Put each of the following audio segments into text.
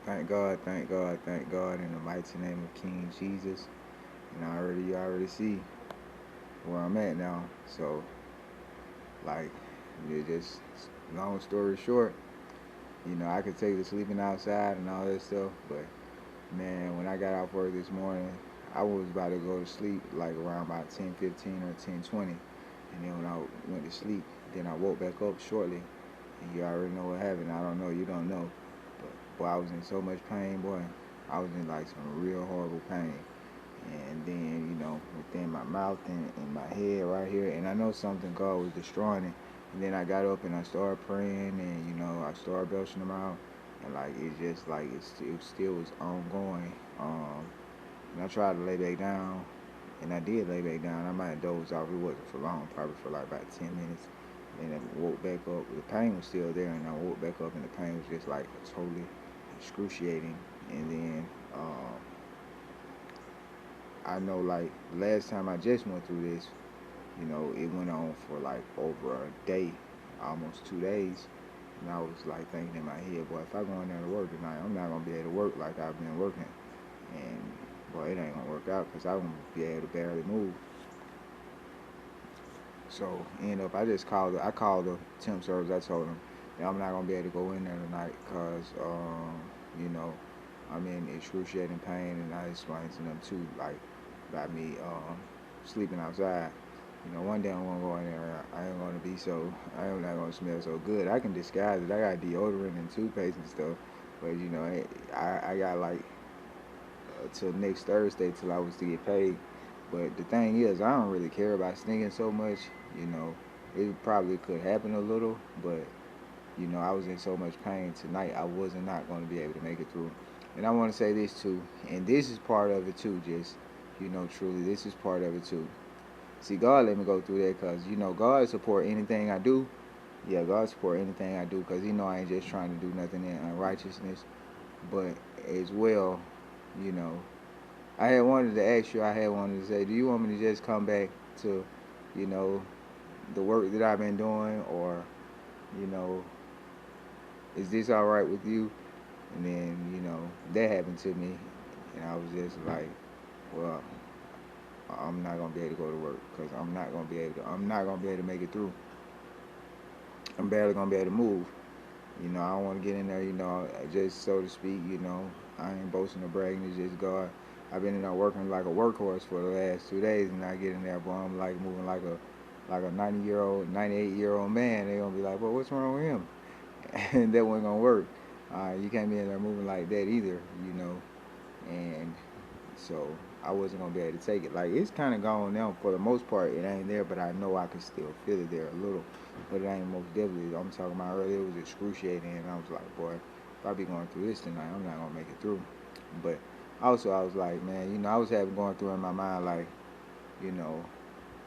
Thank God, thank God, thank God in the mighty name of King Jesus. And you already see where I'm at now. So, like, just long story short, I could take the sleeping outside and all that stuff, but man, when I got off work this morning, I was about to go to sleep like around about 10:15 or 10:20. And then when I went to sleep, then I woke back up shortly. And you already know what happened. I don't know, you don't know. But boy, I was in so much pain, boy. I was in like some real horrible pain. And then, within my mouth and my head right here. And I know something God was destroying it. And then I got up and I started praying and, I started belching them out. And like, it's just like, it still was ongoing. And I tried to lay back down. And I did lay back down. I might have dozed off. It wasn't for long, probably for like about 10 minutes. And then I woke back up. The pain was still there. And I woke back up and the pain was just like totally excruciating. And then, I know like last time I just went through this, it went on for like over a day, almost 2 days. And I was like thinking in my head, boy, if I go in there to work tonight, I'm not gonna be able to work like I've been working. And boy, it ain't gonna work out because I'm gonna be able to barely move. So end up, I called the temp service. I told them that I'm not gonna be able to go in there tonight because, you know, I'm in excruciating pain, and I explained to them too, like about me sleeping outside. One day I'm gonna go in there. I'm not gonna smell so good. I can disguise it. I got deodorant and toothpaste and stuff, but I got like till next Thursday till I was to get paid. But the thing is, I don't really care about stinging so much. You know, it probably could happen a little, but I was in so much pain tonight. I wasn't not going to be able to make it through. And I want to say this too, and this is part of it too. Just truly, this is part of it too. See, God let me go through that because God support anything I do. Yeah, God support anything I do because I ain't just trying to do nothing in unrighteousness, but as well, you know, I had wanted to ask you. I had wanted to say, do you want me to just come back to, you know, the work that I've been doing, or you know, is this all right with you? And then that happened to me, and I was just like, well, I'm not gonna be able to go to work because I'm not gonna be able to make it through. I'm barely gonna be able to move. I don't want to get in there. Just so to speak. I ain't boasting or bragging. It's just God. I've been in there working like a workhorse for the last 2 days, and I get in there, boy, I'm like moving like a 90-year-old, 98-year-old man. They gonna be like, well, what's wrong with him? And that wasn't gonna work. You can't be in there moving like that either. And so I wasn't gonna be able to take it. Like it's kind of gone now for the most part. It ain't there, but I know I can still feel it there a little. But it ain't most definitely. I'm talking about earlier. It was excruciating, and I was like, boy, if I be going through this tonight, I'm not gonna make it through. But also, I was like, man, I was having going through in my mind like, you know,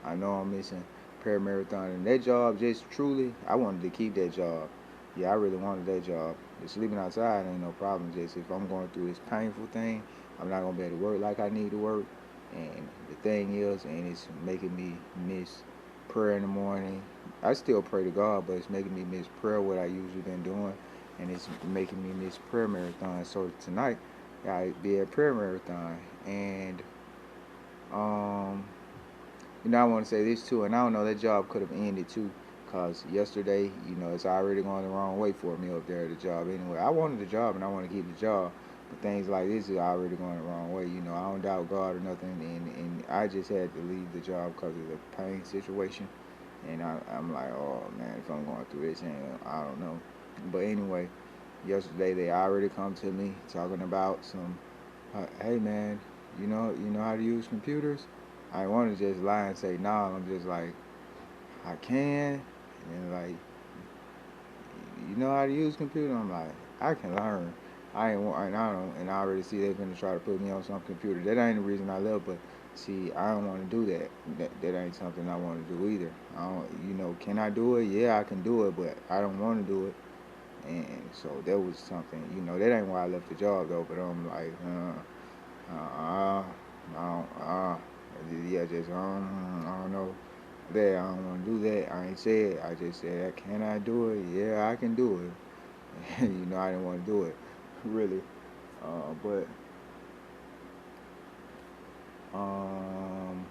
I know I'm missing prayer marathon and that job. Just truly, I wanted to keep that job. Yeah, I really wanted that job. The sleeping outside ain't no problem. Just if I'm going through this painful thing, I'm not gonna be able to work like I need to work. And the thing is, and it's making me miss prayer in the morning. I still pray to God, but it's making me miss prayer what I usually been doing, and it's making me miss prayer marathon. So tonight, I be at prayer marathon, and um, I want to say this too, and I don't know, that job could have ended too, cause yesterday, it's already going the wrong way for me up there at the job. Anyway, I wanted the job and I want to keep the job, but things like this is already going the wrong way. I don't doubt God or nothing, and I just had to leave the job because of the pain situation, and I'm like, oh man, if I'm going through this, and I don't know, but anyway, yesterday they already come to me talking about some, hey man, you know how to use computers. I want to just lie and say no. I'm just like, I can. And then like, you know how to use computer? I'm like, I can learn. I ain't want, and I don't, and I already see they're gonna try to put me on some computer. That ain't the reason I left, but see, I don't want to do that. That ain't something I want to do either. I don't, can I do it? Yeah, I can do it, but I don't want to do it. And so that was something, that ain't why I left the job though. But I'm like, no, yeah, just I don't know. That I don't want to do that. I ain't said. I just said, can I do it? Yeah, I can do it. I didn't want to do it, really. But um,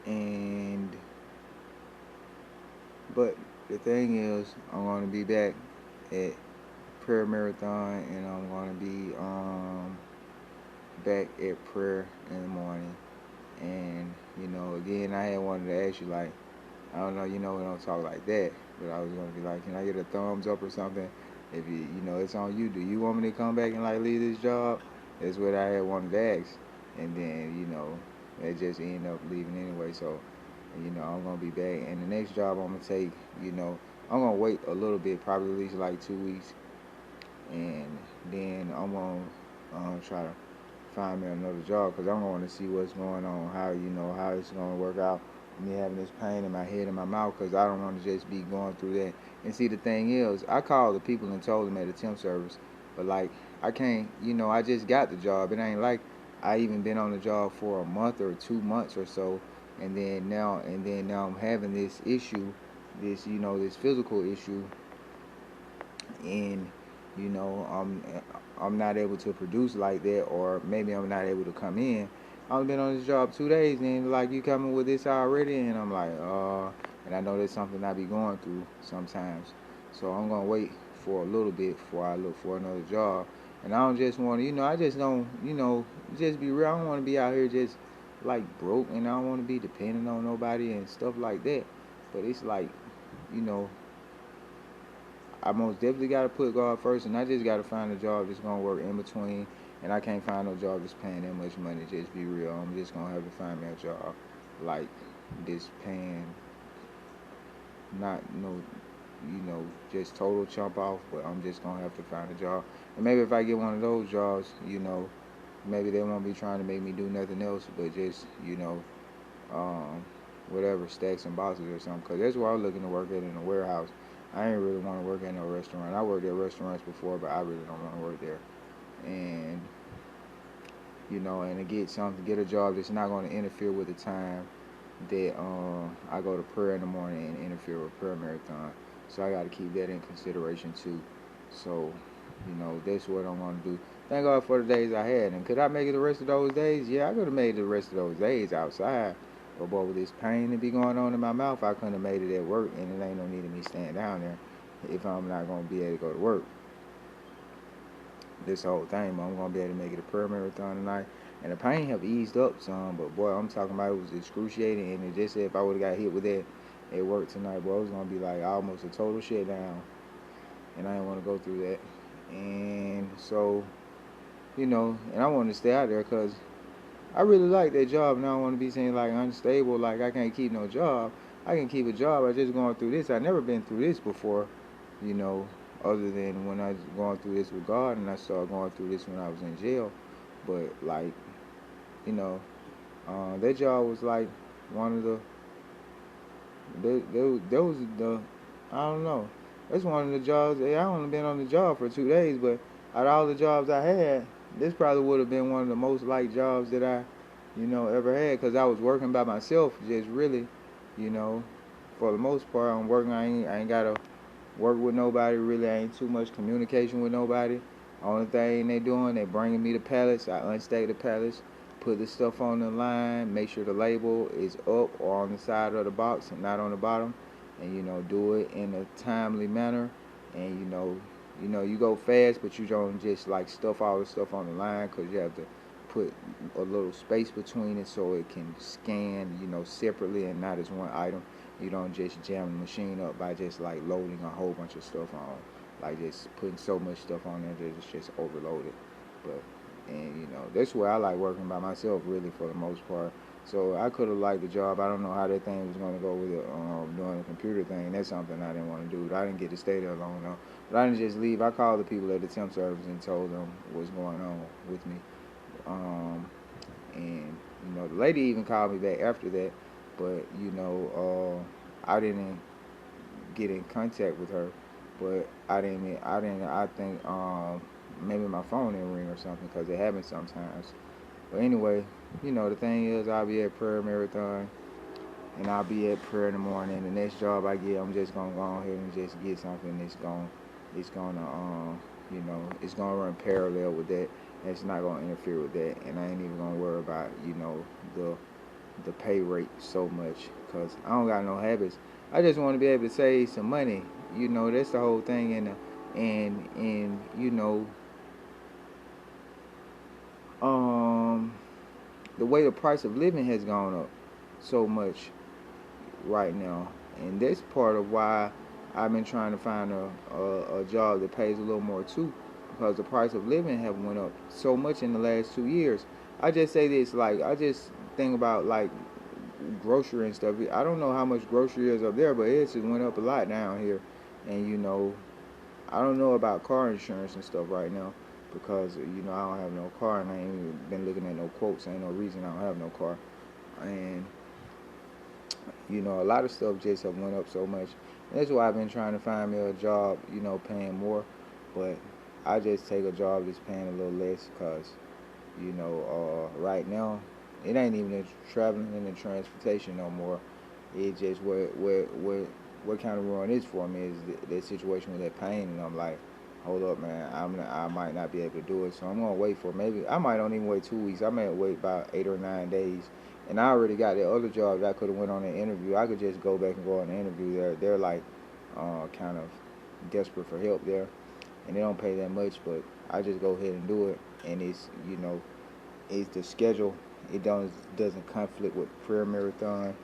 and but the thing is, I'm gonna be back at prayer marathon, and I'm gonna be back at prayer in the morning. And again, I had wanted to ask you, like, I don't know, we don't talk like that, but I was gonna be like, can I get a thumbs up or something? If it's on you. Do you want me to come back and like leave this job? That's what I had wanted to ask, and then it just ended up leaving anyway. So I'm gonna be back, and the next job I'm gonna take, I'm gonna wait a little bit, probably at least like 2 weeks, and then I'm gonna try to find me another job because I'm going to see what's going on, how it's going to work out. Me having this pain in my head and my mouth because I don't want to just be going through that. And see, the thing is, I called the people and told them at the temp service, but like I can't, I just got the job. It ain't like I even been on the job for a month or 2 months or so, and then now I'm having this issue, this physical issue, and you know I'm not able to produce like that, or maybe I'm not able to come in. I've been on this job 2 days, and like you coming with this already, and I'm like, and I know that's something I be going through sometimes. So I'm gonna wait for a little bit before I look for another job. And I don't just want to, I just don't, just be real. I don't want to be out here just like broke, and I don't want to be dependent on nobody and stuff like that. But it's like, you know, I most definitely got to put God first, and I just got to find a job that's gonna work in between. And I can't find no job that's paying that much money. Just be real. I'm just gonna have to find me a job like this, paying not no, just total chump off. But I'm just gonna have to find a job. And maybe if I get one of those jobs, maybe they won't be trying to make me do nothing else, but just um, whatever, stacks and boxes or something. Cause that's where I'm looking to work at, in a warehouse. I ain't really want to work at no restaurant. I worked at restaurants before, but I really don't want to work there. And and to get a job that's not going to interfere with the time that I go to prayer in the morning and interfere with prayer marathon. So I got to keep that in consideration too. So that's what I'm going to do. Thank God for the days I had. And could I make it the rest of those days? Yeah, I could have made it the rest of those days outside. But boy, with this pain that be going on in my mouth, I couldn't have made it at work, and it ain't no need of me staying down there if I'm not gonna be able to go to work. This whole thing, but I'm gonna be able to make it a prayer marathon tonight. And the pain have eased up some, but boy, I'm talking about, it was excruciating. And it just said if I would have got hit with that at work tonight, boy, it was gonna be like almost a total shutdown, and I didn't want to go through that. And so, and I wanted to stay out there because I really like that job, and I don't want to be saying like unstable, like I can't keep no job. I can keep a job. I just going through this. I never been through this before, you know, other than when I was going through this with God, and I started going through this when I was in jail. But like, you know, that job was like one of the, that was the, I don't know. That's one of the jobs. I only been on the job for 2 days, but out of all the jobs I had, this probably would have been one of the most liked jobs that I, ever had. Cause I was working by myself, just really, you know, for the most part, I'm working. I ain't gotta work with nobody. Really, I ain't too much communication with nobody. Only thing they doing, they bringing me the pallets. I unstack the pallets, put the stuff on the line, make sure the label is up or on the side of the box and not on the bottom, and do it in a timely manner. And you go fast, but you don't just like stuff all the stuff on the line, because you have to put a little space between it so it can scan, separately and not as one item. You don't just jam the machine up by just like loading a whole bunch of stuff on, like just putting so much stuff on there that it's just overloaded. But and that's where I like working by myself, really, for the most part. So I could have liked the job. I don't know how that thing was going to go with it, doing the computer thing. That's something I didn't want to do. I didn't get to stay there long enough. But I didn't just leave. I called the people at the temp service and told them what's going on with me. Um, and the lady even called me back after that, but I didn't get in contact with her. But I think maybe my phone didn't ring or something, because it happens sometimes. But anyway, the thing is, I'll be at prayer marathon, and I'll be at prayer in the morning. The next job I get, I'm just gonna go ahead and just get something that's gonna, it's gonna it's gonna run parallel with that. And it's not gonna interfere with that, and I ain't even gonna worry about the the pay rate so much because I don't got no habits. I just want to be able to save some money. That's the whole thing. And um, the way the price of living has gone up so much right now, and that's part of why I've been trying to find a job that pays a little more too, because the price of living have went up so much in the last 2 years. I just say this, like I just think about like grocery and stuff. I don't know how much grocery is up there, but it just went up a lot down here. And I don't know about car insurance and stuff right now because I don't have no car and I ain't even been looking at no quotes. Ain't no reason I don't have no car. And a lot of stuff just have went up so much. And that's why I've been trying to find me a job, paying more. But I just take a job that's paying a little less because right now it ain't even the traveling and the transportation no more. It just what kind of ruin is for me is that situation with that pain, and I'm like, hold up, man, I might not be able to do it, so I'm gonna wait for maybe I might don't even wait 2 weeks. I may wait about 8 or 9 days, and I already got the other job that I could have went on an interview. I could just go back and go on the interview. They're like kind of desperate for help there, and they don't pay that much, but I just go ahead and do it, and it's the schedule. It doesn't conflict with prayer marathon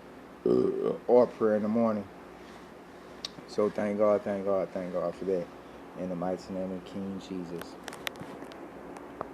or prayer in the morning. So thank God, thank God, thank God for that. In the mighty name of King Jesus.